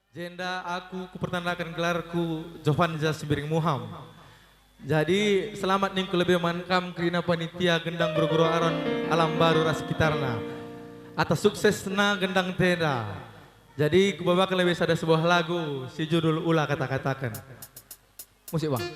Jenda aku kupertandaan gelarku Jovan Jasbiring Muham. Jadi selamat nih lebih mankam kerina panitia gendang guru-guru aron alam baru sekitarna. Atas suksesna gendang tenda. Jadi kubawakan lebih ada sebuah lagu si judul ulah kata-katakan. Musik bang.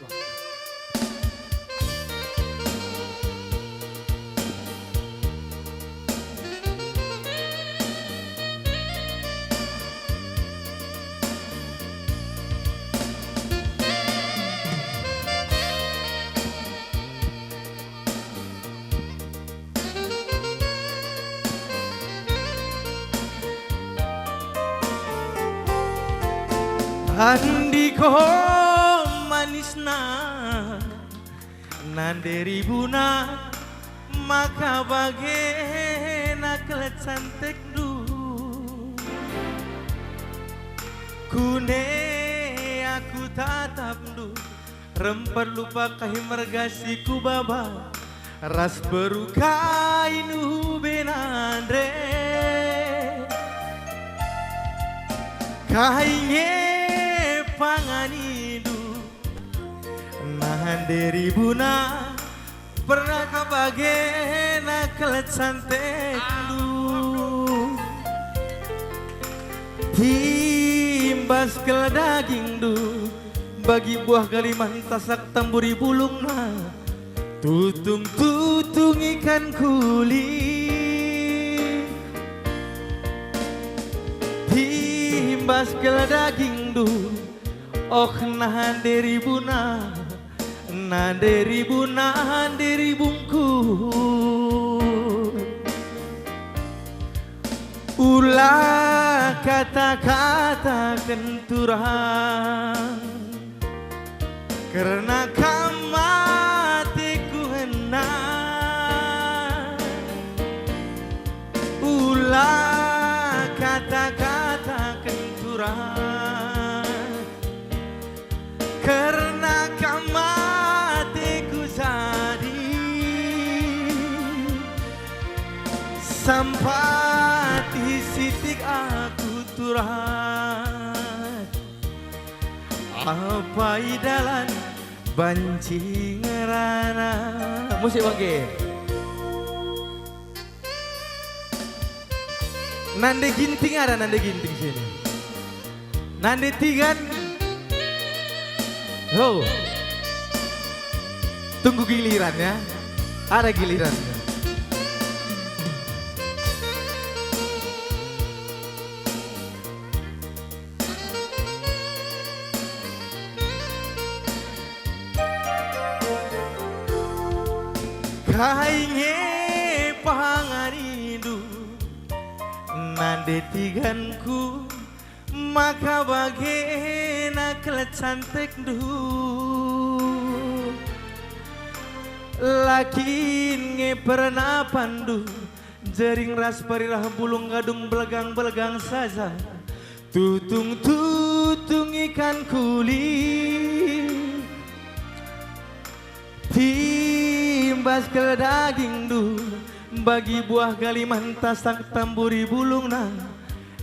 Andiko manisna nanderi buna maka bagena kelet santek du kune aku tatap du rempet lupa kahim mergasiku baba ras berukai nu benandre kainge panganidu nahan diri buna pernah kabagena kelet santek du timbas ke daging du bagi buah galiman tasak tamburi bulungna tutung ikan kuli timbas ke daging du oh nahan diri buna diri bungkus ulah kata-kata kenturang karena kamatiku hendak ulah kata-kata kenturang karena kamatiku jadi sampai di sitik aku turah apa idalan banci ngerana musik bangke nande ginting ada nande ginting sini nande tigan. Oh, tunggu gilirannya, ada gilirannya. Kainge panganidu, nande tiganku. Maka bagena kelet santek du lakin nge pernah pandu jering ras parirah bulung gadung belegang saja tutung ikan kuli timbas ke daging du bagi buah galiman tasak tamburi bulungna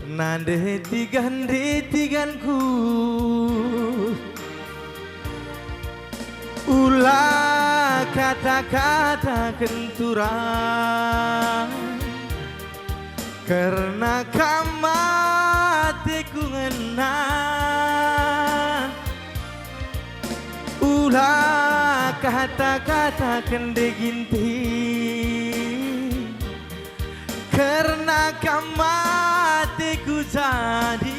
nande tiganku ulah kata-kata kenturang karena kamatiku ngena ulah kata-kata kende ginting karena kamatiku jadi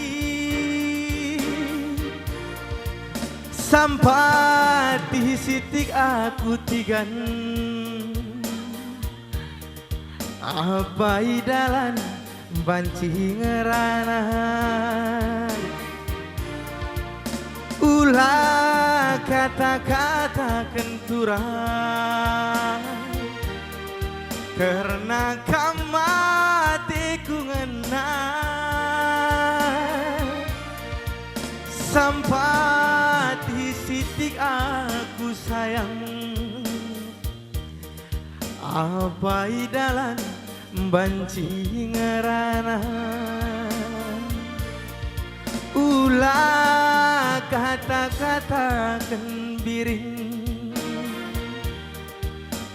sampai di sitik aku tigan apa idalan banci ngerana ulah kata-kata kenturang karena kamatiku ngena sampai di sitik aku sayang apa idalan banci ngerana Ulah kata-kata biring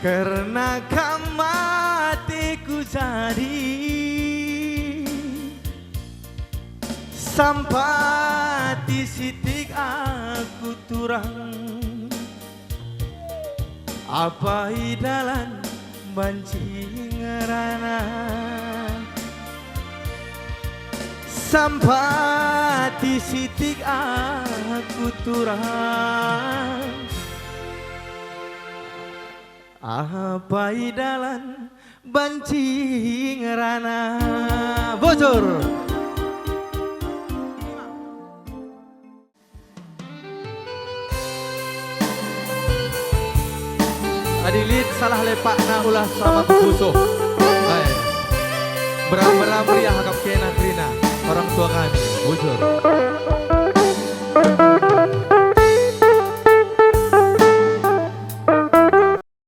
karena kamatiku jadi sampai di sitik aku turang apa idalan banci ngerana sampai di sitik aku turang apa idalan banci ngerana bocor. Adilit salah lepakna ulah sama kubuso. Baik. Beram-beram meriah hakap kena Trina orang tua kami. Bocor.